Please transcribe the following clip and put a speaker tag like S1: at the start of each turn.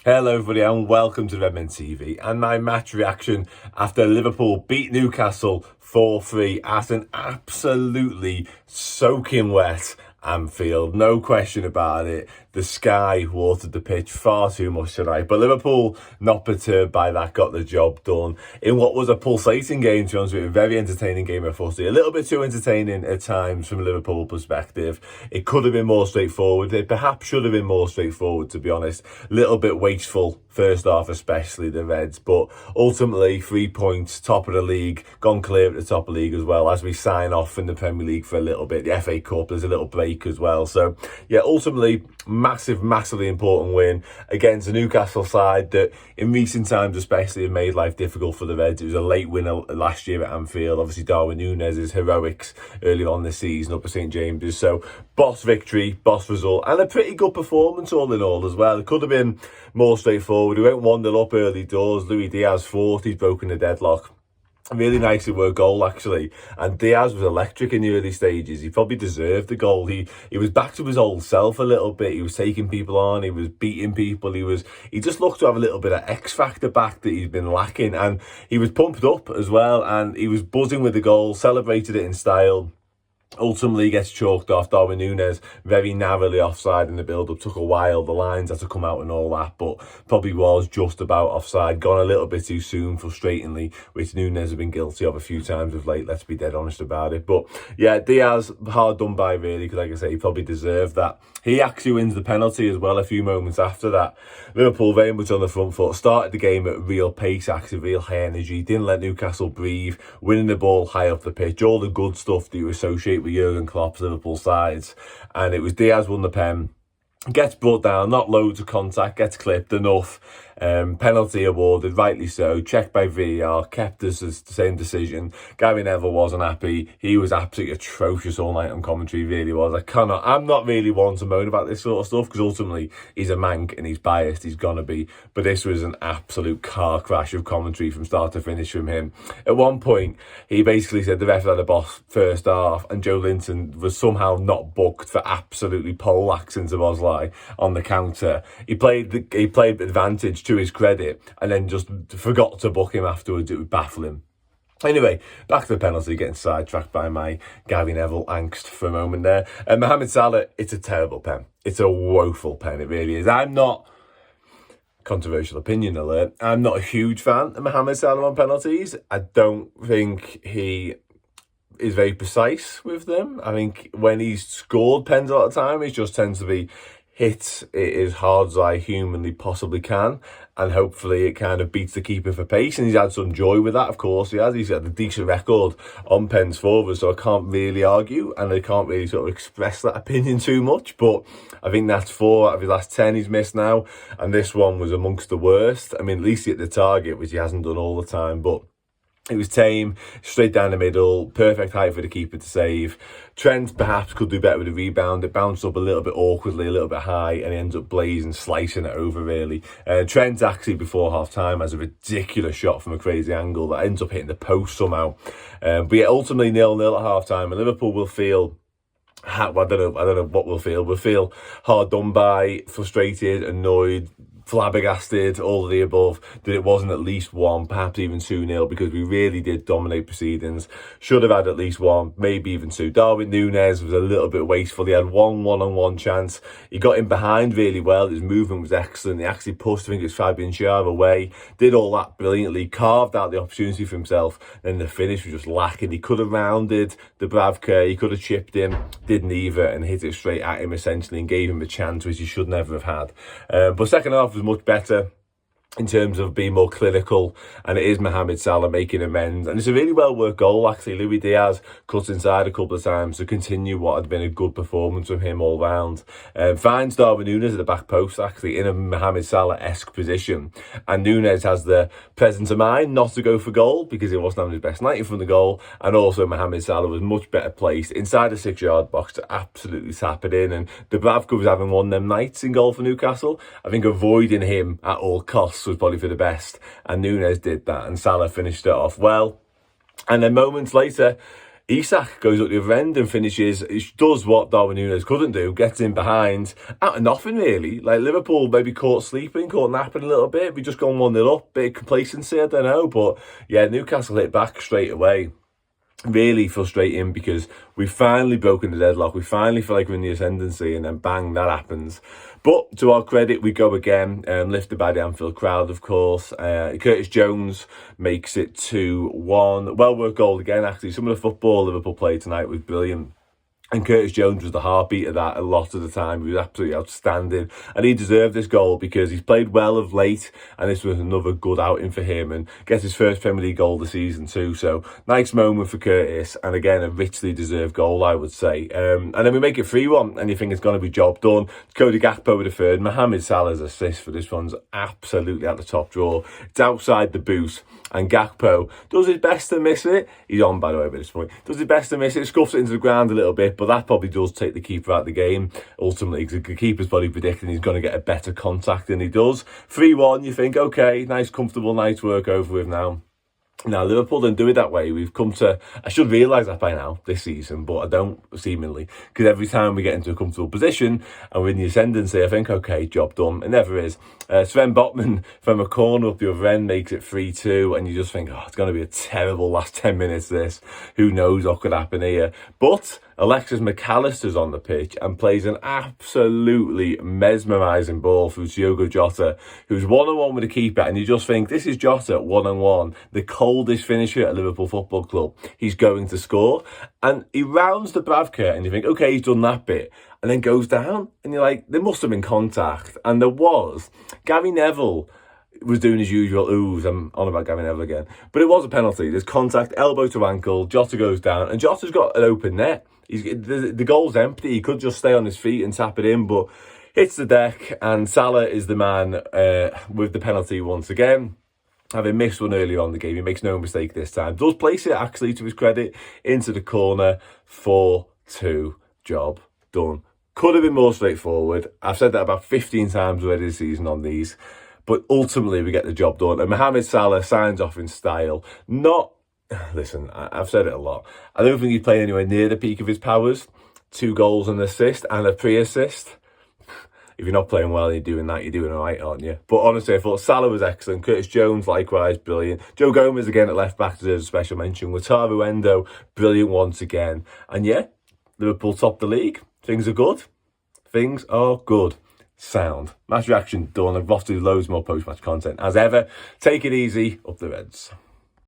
S1: Hello everybody and welcome to Redmen TV and my match reaction after Liverpool beat Newcastle 4-3 at an absolutely soaking wet Anfield. No question about it. The sky watered the pitch far too much tonight. But Liverpool, not perturbed by that, got the job done in what was a pulsating game, to be honest with you. A very entertaining game of footy. A little bit too entertaining at times from a Liverpool perspective. It could have been more straightforward. It perhaps should have been more straightforward, to be honest. A little bit wasteful first half, especially the Reds. But ultimately, 3 points, top of the league, gone clear at the top of the league as well as we sign off in the Premier League for a little bit. The FA Cup, there's a little break as well. So, yeah, ultimately, massively important win against a Newcastle side that in recent times especially have made life difficult for the Reds. It was a late winner last year at Anfield. Obviously Darwin Núñez's heroics early on this season up at St James's. So boss victory, boss result, and a pretty good performance all in all as well. It could have been more straightforward. We went 1-0 up early doors. Luis Diaz fourth, he's broken the deadlock. Really nicely worked goal, actually. And Diaz was electric in the early stages. He probably deserved the goal. He was back to his old self a little bit. He was taking people on. He was beating people. He just looked to have a little bit of X factor back that he's been lacking. And he was pumped up as well. And he was buzzing with the goal, celebrated it in style. Ultimately gets chalked off. Darwin Núñez very narrowly offside in the build-up. Took a while. The lines had to come out and all that, but probably was just about offside. Gone a little bit too soon, frustratingly, which Núñez has been guilty of a few times of late. Let's be dead honest about it. But yeah, Diaz, hard done by really, because like I say, he probably deserved that. He actually wins the penalty as well a few moments after that. Liverpool very much on the front foot. Started the game at real pace, actually, real high energy. Didn't let Newcastle breathe. Winning the ball high up the pitch. All the good stuff that you associate with Jurgen Klopp's Liverpool sides. And it was Diaz won the pen. Gets brought down, not loads of contact, gets clipped enough. Penalty awarded, rightly so. Checked by VAR, kept us as the same decision. Gary Neville wasn't happy. He was absolutely atrocious all night on commentary, really was. I'm not really one to moan about this sort of stuff because ultimately he's a mank and he's biased, he's gonna be. But this was an absolute car crash of commentary from start to finish from him. At one point, he basically said the ref had a boss first half and Joe Linton was somehow not booked for absolutely poleaxing Szoboszlai on the counter. He played advantage to his credit and then just forgot to book him afterwards. It would baffle him. Anyway, back to the penalty, getting sidetracked by my Gary Neville angst for a moment there. Mohammed Salah, it's a terrible pen. It's a woeful pen, it really is. I'm not, controversial opinion alert, I'm not a huge fan of Mohammed Salah on penalties. I don't think he is very precise with them. I think when he's scored pens a lot of time, it just tends to be hit it as hard as I humanly possibly can, and hopefully it kind of beats the keeper for pace, and he's had some joy with that, of course. He's had a decent record on pens forward, so I can't really argue, and I can't really sort of express that opinion too much, but I think that's 4 out of his last 10 he's missed now, and this one was amongst the worst. I mean, at least he hit the target, which he hasn't done all the time, but it was tame, straight down the middle, perfect height for the keeper to save. Trent perhaps could do better with the rebound. It bounced up a little bit awkwardly, a little bit high, and he ends up blazing, slicing it over, really. Trent actually, before half-time, has a ridiculous shot from a crazy angle that ends up hitting the post somehow. But yeah, ultimately 0-0 at half-time, and Liverpool will feel, I don't know what we'll feel. We'll feel hard done by, frustrated, annoyed, flabbergasted, all of the above, that it wasn't at least 1, perhaps even 2-0, because we really did dominate proceedings. Should have had at least 1, maybe even 2. Darwin Núñez was a little bit wasteful. He had one one-on-one chance. He got in behind really well. His movement was excellent. He actually pushed, I think it's Fabian Schär away. Did all that brilliantly. Carved out the opportunity for himself. Then the finish was just lacking. He could have rounded the Bravka. He could have chipped him. Didn't either, and hit it straight at him essentially and gave him a chance which he should never have had. But second half was much better in terms of being more clinical, and it is Mohammed Salah making amends, and it's a really well worked goal actually. Luis Diaz cut inside a couple of times to continue what had been a good performance from him all round. Finds Darwin Núñez at the back post actually in a Mohammed Salah-esque position, and Núñez has the presence of mind not to go for goal because he wasn't having his best night in front of the goal, and also Mohammed Salah was much better placed inside the 6-yard box to absolutely tap it in. And Dubravka was having one of them nights in goal for Newcastle. I think avoiding him at all costs was probably for the best, and Núñez did that, and Salah finished it off well. And then moments later, Isak goes up the other end and finishes, it does what Darwin Núñez couldn't do, gets in behind, out of nothing really. Like Liverpool maybe caught napping a little bit, we just gone 1-0 up, bit of complacency, I don't know, but yeah, Newcastle hit back straight away. Really frustrating because we finally broken the deadlock. We finally feel like we're in the ascendancy, and then bang, that happens. But to our credit, we go again, lifted by the Anfield crowd, of course. Curtis Jones makes it 2-1. Well-worked goal again, actually. Some of the football Liverpool played tonight was brilliant. And Curtis Jones was the heartbeat of that a lot of the time. He was absolutely outstanding. And he deserved this goal because he's played well of late. And this was another good outing for him. And gets his first Premier League goal of the season too. So, nice moment for Curtis. And again, a richly deserved goal, I would say. And then we make it 3-1. And you think it's going to be job done. Cody Gakpo with the third. Mohammed Salah's assist for this one's absolutely at the top drawer. It's outside the boot. And Gakpo does his best to miss it. He's on, by the way, by this point. Does his best to miss it. Scuffs it into the ground a little bit. But that probably does take the keeper out of the game. Ultimately, because the keeper's probably predicting he's going to get a better contact than he does. 3-1, you think, okay, nice, comfortable night's work over with now. Now, Liverpool don't do it that way. We've come to... I should realise that by now, this season, but I don't, seemingly. Because every time we get into a comfortable position and we're in the ascendancy, I think, okay, job done. It never is. Sven Botman, from a corner up the other end, makes it 3-2. And you just think, oh, it's going to be a terrible last 10 minutes, this. Who knows what could happen here. But Alexis McAllister's on the pitch and plays an absolutely mesmerising ball through Diogo Jota, who's 1-on-1 with the keeper. And you just think, this is Jota 1-on-1. The coldest finisher at Liverpool Football Club. He's going to score. And he rounds the Bravka and you think, okay, he's done that bit. And then goes down. And you're like, there must have been contact. And there was. Gary Neville was doing his usual oohs. I'm on about Gary Neville again. But it was a penalty. There's contact, elbow to ankle. Jota goes down. And Jota's got an open net. The goal's empty. He could just stay on his feet and tap it in. But hits the deck. And Salah is the man with the penalty once again. Having missed one earlier on in the game, he makes no mistake this time. Does place it, actually, to his credit, into the corner. 4-2. Job done. Could have been more straightforward. I've said that about 15 times already this season on these. But ultimately, we get the job done. And Mohammed Salah signs off in style. Listen, I've said it a lot. I don't think he's playing anywhere near the peak of his powers. 2 goals, an assist, and a pre-assist. If you're not playing well and you're doing that, you're doing all right, aren't you? But honestly, I thought Salah was excellent. Curtis Jones, likewise, brilliant. Joe Gomez, again, at left-back, deserves a special mention. Wataru Endo, brilliant once again. And yeah, Liverpool top the league. Things are good. Things are good. Sound. Match reaction done. I've got to do loads more post-match content. As ever, take it easy. Up the Reds.